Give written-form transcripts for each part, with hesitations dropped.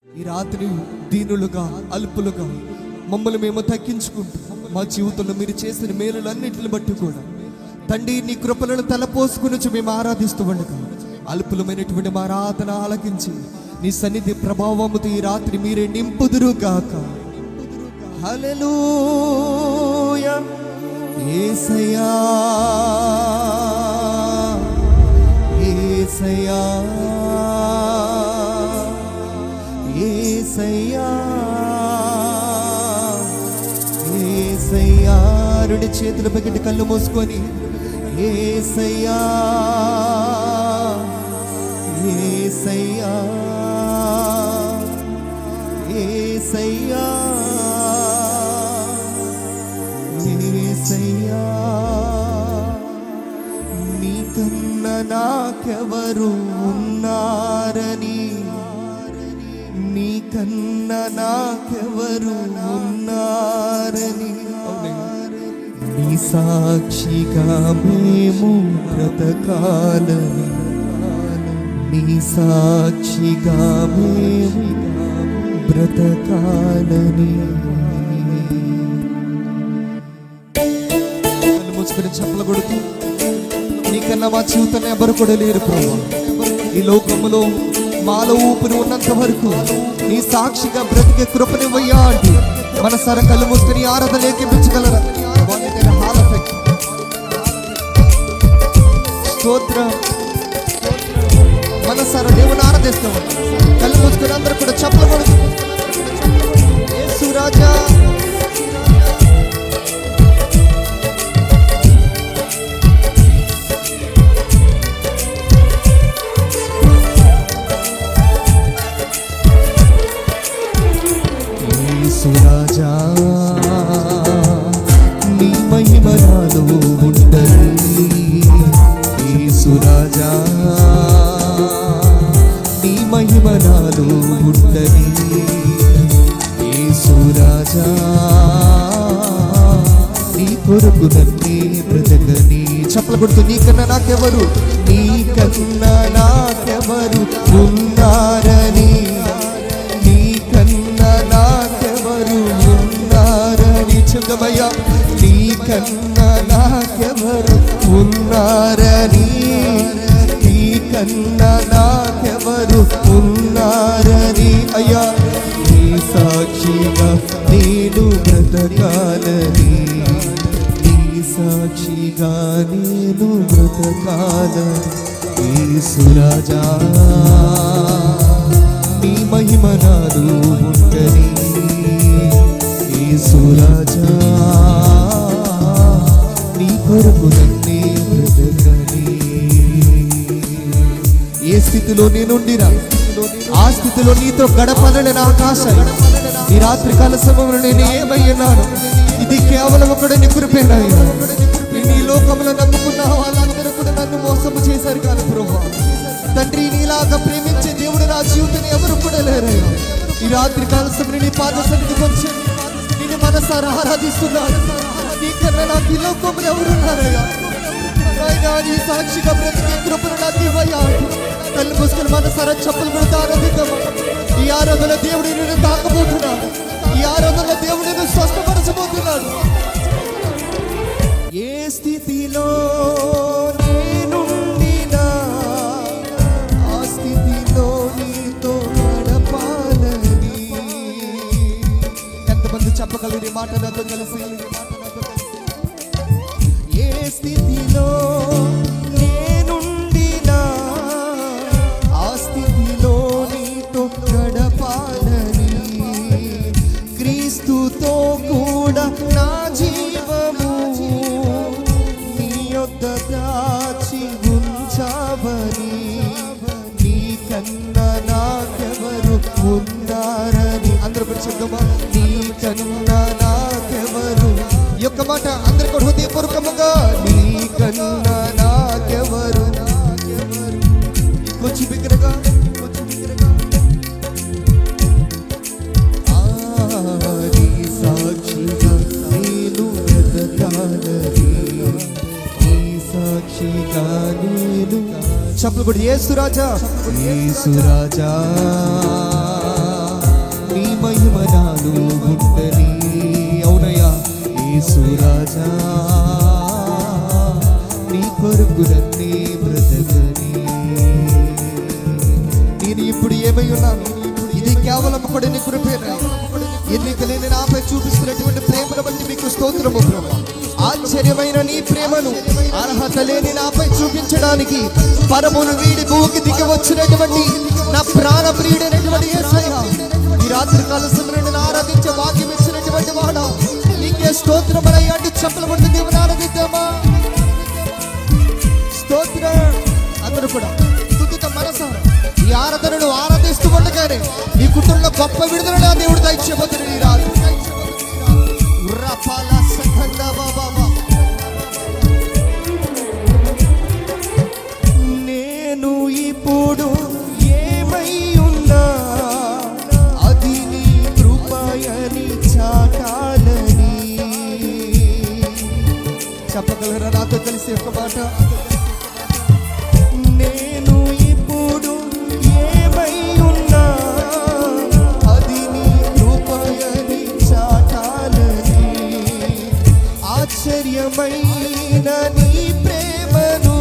ఈ రాత్రి దీనులుగా అల్పులుగా మమ్మల్ని మేము తగ్గించుకుంటూ మా జీవితంలో మీరు చేసిన మేలులన్నింటిని బట్టి కూడా తండ్రి నీ కృపలను తలపోసుకుని మేము ఆరాధిస్తూ ఉండగా అల్పులమైనటువంటి మా ఆరాధన ఆలకించి నీ సన్నిధి ప్రభావముతో ఈ రాత్రి మీరే నింపుదురుగాక. హల్లెలూయా యేసయ్యా యేసయ్యా యేసయ్యా యేసయ్యా. రెండు చేతుల పైకి కళ్ళు మూసుకొని యేసయ్యా యేసయ్యా యేసయ్యా యేసయ్యా. నీకన్నా నాకెవరు ఉన్నారని, నీకన్నా నాకెవరు ఉన్నారని, నీ సాక్షిగా మేము బ్రతకాలని, నీ సాక్షిగా మేము బ్రతకాలని. మూసుకొని చప్పలు కొడుతూ నీకన్నా మా జీవితాన్ని ఎవరు కూడా లేరు ప్రభు. ఈ లోకములో మాలో ఊపిరి ఉన్నంత వరకు నీ సాక్షిగా బ్రతికే కృపనివ్వయ్యా అంటూ మన సర కళ్ళు మూసుకొని ఆరాధన ఏకీపించగలరా? స్తోత్రం. మన సర దేవుని ఆరాధిస్తాం. కళ్ళు మూసుకొని అందరూ కూడా చప్పలు కొడుతూ యేసు రాజా రాజా నీ మహిమ నాలో ఉండని, యేసు రాజా నీ మహిమ నాలో ఉండని, యేసు రాజా నీ కొరకు నన్నే బ్రతకని. చప్పలు కొడుతూ నీకన్నా నాకెవరు, నీకన్నా నాకెవరు ఉన్నారని, నీకన్నా నాకెవరు ఉన్నారని చెందమయ్యా. నీకన్నా నాకెవరు ఉన్నారని, నీకన్నా నాకెవరు ఉన్నారని అయ్యా. నీ సాక్షిగా నేను బ్రతకాలని, నీ సాక్షిగా నేను బ్రతకాలని. యేసు రాజా నీ మహిమ నాలో ఉండని, యేసు రాజా నీ కొరకు నన్నే బ్రతకని. ఏ స్థితిలో నేనుండినా ఆ స్థితిలో నీతో గడపాలని నా ఆశ. ఈ రాత్రి కాల సమయంలో నేను ఏమయ్యాను, ఇది కేవలం ఒకడిని కృపేనయ్యా. నీ లోకంలో నమ్ముకున్న వాళ్ళందరూ కూడా నన్ను మోసము చేశారు కానీ ప్రభువా తండ్రి నీలాగా ప్రేమించే దేవుడు నా జీవితాన్ని ఎవరు కూడా లేరయ్యా. ఈ రాత్రి కాల సమయంలో నీ పాద సన్నిధికి వచ్చి నేను మనసారా ఆరాధిస్తున్నాను. నీకన్నా నాకు ఈ లోకంలో ఎవరున్నారయ్యా? నీ సాక్షిగా బ్రతికే కృపను నాకు ఇవ్వయ్యా. కళ్ళు మూసుకొని మనసారా చప్పలు కొడుతూ ఆరాధిద్దామా. ఈ ఆరాధన దేవుడు నేను తాకబోతున్నాడు, ఈ ఆరాధన దేవుడు నేను స్వస్థపరచబోతున్నాడు. ఏ స్థితిలో నేనుండినా ఆ స్థితిలో నీతో గడపాలని. ఎంతమంది చెప్పగలరు ఈ మాట నాతో కలిసి? ఏ స్థితిలో నేనుండినా ఆ స్థితిలో నీతో గడపాలని, క్రీస్తుతో కూడా నా జీవము నీ యొద్ద దాచి ఉంచావని, నీకన్నా నాకెవరు ఉన్నారని. అందరూ కూడా చెప్దామా? నీకన్నా నాకెవరు. ఈ యొక్క మాట అందరి కూడా హృదయపూర్వకముగా నీకన్నా నాకెవరు. కొంచెం బిగ్గరగా నీ సాక్షిగా నేను బ్రతకాలని, నీ సాక్షిగా నేను. చప్పలు కూడా యేసు రాజా, యేసు రాజా ఇది కేవలం కూడా నీ కృపేనా. ఎన్నిక లేని నాపై చూపిస్తున్నటువంటి ప్రేమను బట్టి మీకు స్తోత్రము ప్రభువా. ఆశ్చర్యమైన నీ ప్రేమను అర్హత లేని నాపై చూపించడానికి పరమును వీడి భూమికి దిగి వచ్చినటువంటి నా ప్రాణ ప్రియుడైనటువంటి యేసయ్యా, ఈ రాత్రి కాల సమయంలో ఆరాధించే భాగ్యం ఇచ్చినటువంటి వాడా, నీకే స్తోత్రమయ్యా. అంటే చెప్పులు పడుతుంది దేవుని ఆరాధిద్దామా. స్తోత్రం. అందరూ కూడా స్తుతితో మనసారా ఈ ఆరాధనను ఆరాధిస్తూ ఉండగానే నీ కుటుంబంలో గొప్ప విడుదల దేవుడు దయచేయబోతున్నాడు ఈ రాత్రి. నేను ఇప్పుడు ఏమై ఉన్నా అది నీ కృపయని చాటాలని. చెప్పగలరా నాతో కలిసి ఒక మాట? నేను ఇప్పుడు ఏమై ఉన్నా అది నీ కృపయని చాటాలని. ఆశ్చర్యమైన నీ ప్రేమను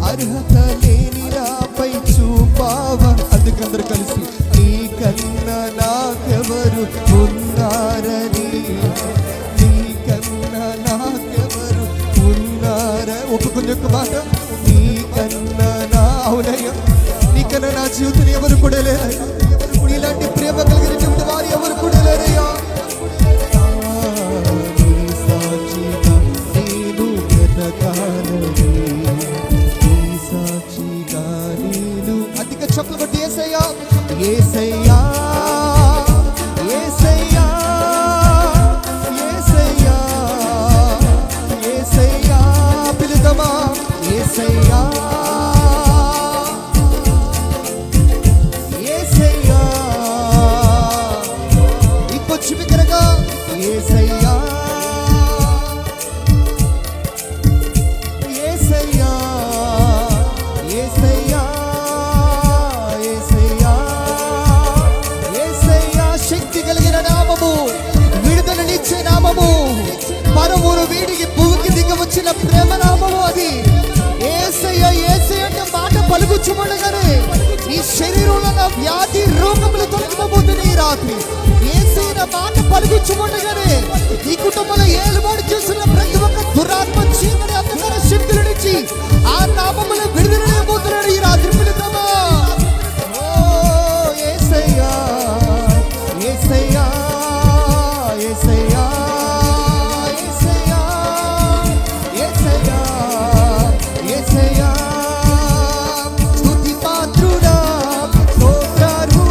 అర్హత లేని నాపై చూపావా. అందుకందరూ కలిసి నీ కన్నా నాకెవరు ఉన్నారని, నీ కన్నా నాకెవరు ఉన్నారా. ఒప్పుకుని యొక్క మాట, నీ కన్నా నా అవునయ్య, నీకన్నా నా జీవితం ఎవరు కూడా లేరయ్యా. ఇలాంటి ప్రేమ కలిగినటువంటి వారు ఎవరు కూడా లేరయ్యా. అధిక చెప్పులు కొట్టి యేసయ్యా, యేసయ్యా, యేసయ్యా, యేసయ్యా, యేసయ్యా పిలుదమా. యేసయ్యా, యేసయ్యా, ఇంకొచ్చి బిగ్గరగా యేసయ్యా, యేసయ్యా, యేసయ్యా, యేసయ్యా, యేసయ్యా. శక్తి కలిగిన నామము, విడుదలనిచ్చే నామము, పరమును వీడికి భూమికి దిగి వచ్చిన ప్రేమ నామము అది యేసయ్యా. యేసయ్య అంటే మాట పలుకుచుండగానే ఈ శరీరంలో నా వ్యాధి రోగములు తొలగిపోతుంది ఈ రాత్రి. యేసయ్య మాట పలుకుచుండగానే ఈ కుటుంబంలో ఏలుబడి చేస్తున్న ప్రతి ఒక్క దురాత్మ చీకటి అంధకార శక్తుల నుంచి ఆ నామములో విడుదలైపోతున్నాడు ఈ రాత్రి. పిలుద్దామా. ఓ యేసయ్యా, యేసయ్యా, యేసయ్యా, యేసయ్యా, యేసయ్యా, యేసయ్యా. స్తుతి పాత్రుడా, స్తోత్రార్హుడా,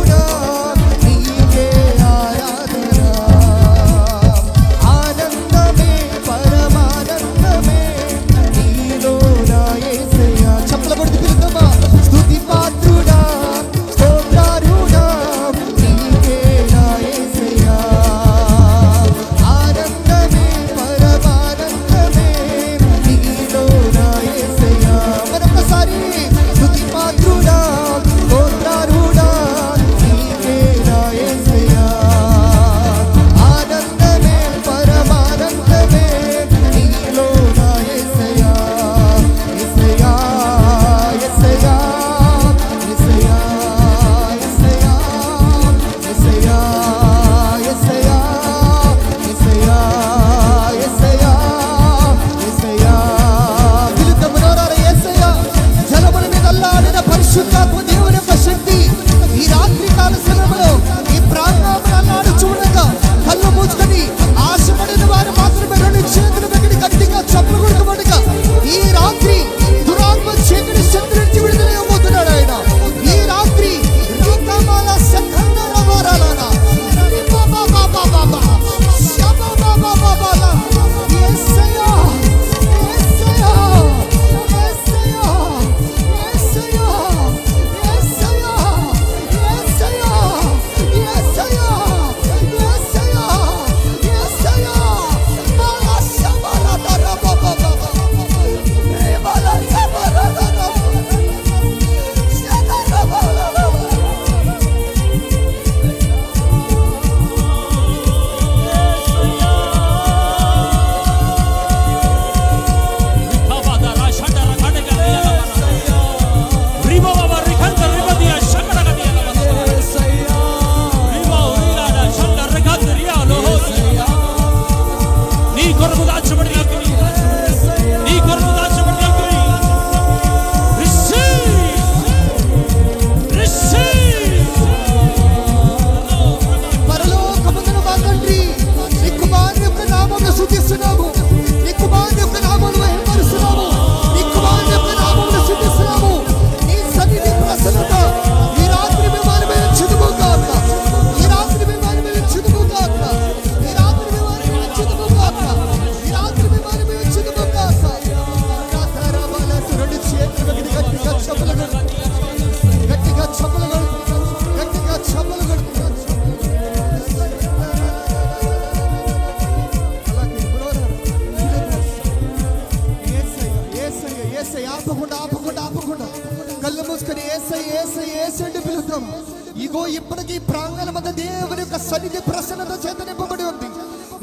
ఇగో ఇప్పటికీ ప్రాంగణ మధ్య దేవుని యొక్క సన్నిధి ప్రసన్నత చేత నింపబడి ఉంది.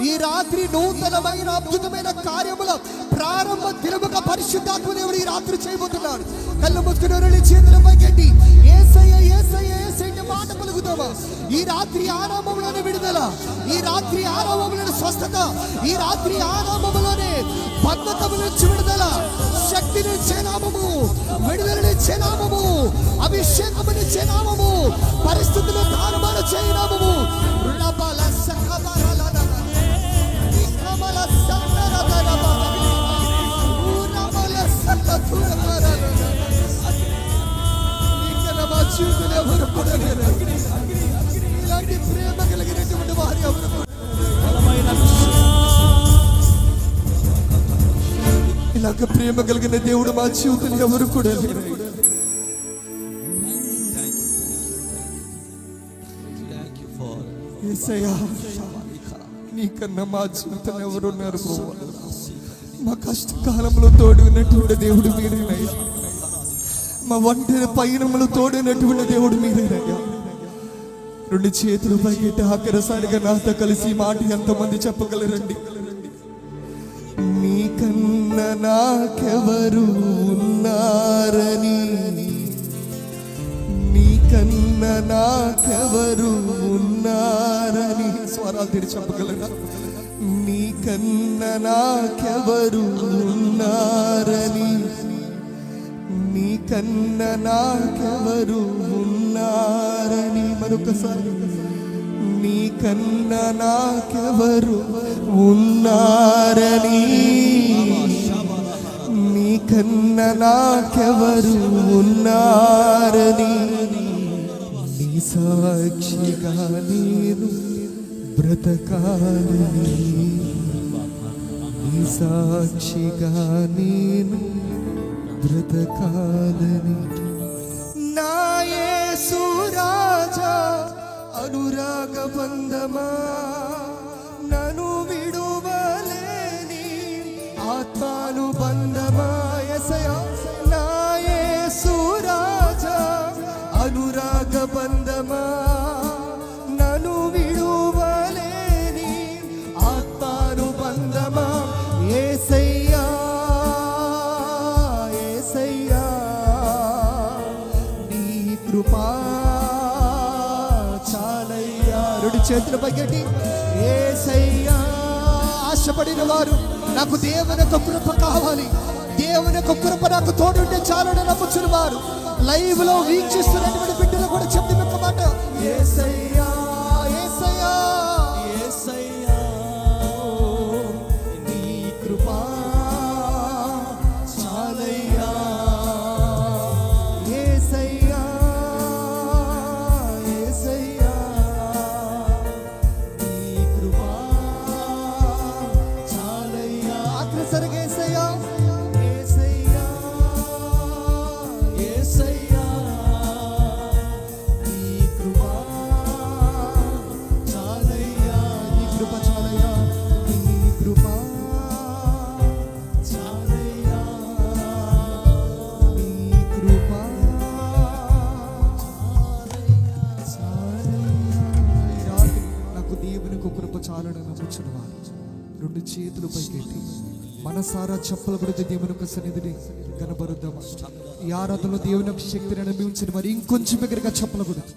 ఈ రాత్రి నూతనమైన అద్భుతమైన కార్యముల ప్రారంభ దినముగా పరిశుద్ధాత్మ దేవుడు ఈ రాత్రి చేయబోతున్నాడు. కళ్ళు మూసుకుని చేతుల పైకెట్టి యేసయ్య యేసయ్య యేసయ్య మాట పలుకుతామా? ఈ రాత్రి ఆరంభంలోనే విడుదల, ఈ రాత్రి ఆరంభంలోనే స్వస్థత, ఈ రాత్రి ఆరంభంలోనే బద్ధకము నుంచి విడుదల, శక్తి నుంచే నామము, విడుదల నుంచే నామము, అభిషేకము నుంచే నామము, పరిస్థితులు తారుమారు చేయ నామము. ఇలాంటి ప్రేమ కలిగినటువంటి వారి ఎవరు, ఇలాగ ప్రేమ కలిగిన దేవుడు మా జీవితంలో ఎవరు కూడా లేరు. యేసయ్యా, నీకన్నా మా జీవితం ఎవరున్నారు? మా కష్టకాలంలో తోడున్నటువంటి దేవుడు మీరేనయ్యా. మా ఒంటరి పయనములు తోడున్నటువంటి దేవుడు మీరేనయ్యా. రెండు చేతులు పైకెట్టి ఆఖరిసారిగా నాతో కలిసి మాట ఎంతమంది చెప్పగలరండి? నీకన్నా నాకెవరు ఉన్నారని, నీకన్నా నాకెవరు ఉన్నారని స్వరాలు తెరిచి చెప్పగలరా? నీకన్నా నాకెవరు ఉన్నారని, నీకన్నా నాకెవరు ఉన్నారని. మరొకసారి, నీకన్నా నాకెవరు ఉన్నారని, నీకన్నా నాకెవరు ఉన్నారని. నీ సాక్షిగా నేను బ్రతకాలని, నీ సాక్షిగా నేను బ్రతకాలని. నా యేసు రాజా అనురాగ బంధమా, నన్ను విడువలేని ఆత్మానుబంధమా. యేసయ్యా, నా యేసు రాజా అనురాగ బంధమా, నన్ను విడువలేని ఆత్మానుబంధమా. యేసయ్యా యేసయ్యా, నీ కృపా చాలయ్యా. రెండు చేతుల పైకెట్టి యేసయ్యా. ఆశపడిన వారు, నాకు దేవుని యొక్క కృప కావాలి, దేవుని యొక్క కృప నాకు తోడుంటే చాలని నమ్ముచున్న వారు, లైవ్ లో వీక్షిస్తున్నటువంటి బిడ్డలు కూడా చెప్పిన ఒక మాట, యేసయ్యా యేసయ్యా యేసయ్యా, నీ కృపా చాలయ్యా. యేసయ్యా యేసయ్యా, నీ కృపా చాలయ్యా. ఆఖరిసరిగా యేసయ్యా యేసయ్యా యేసయ్యా, నీ కృపా చాలయ్యా. నీ కృప చాలయ్యా, నీ కృపా చాలయ్యా, నీ కృప చాలయ్యా. ఈ రాత్రి నాకు దేవుని కృప చాలని నమ్ముచున్న వారు రెండు చేతులు పైకెట్టి మనసారా చెప్పల కొడితే దేవుని యొక్క సన్నిధిని కనబరుద్దామా? ఈ ఆరాధనలో దేవుని యొక్క శక్తిని అనుభవించిన మరి ఇంకొంచెం దగ్గరగా చెప్పల కొడుతూ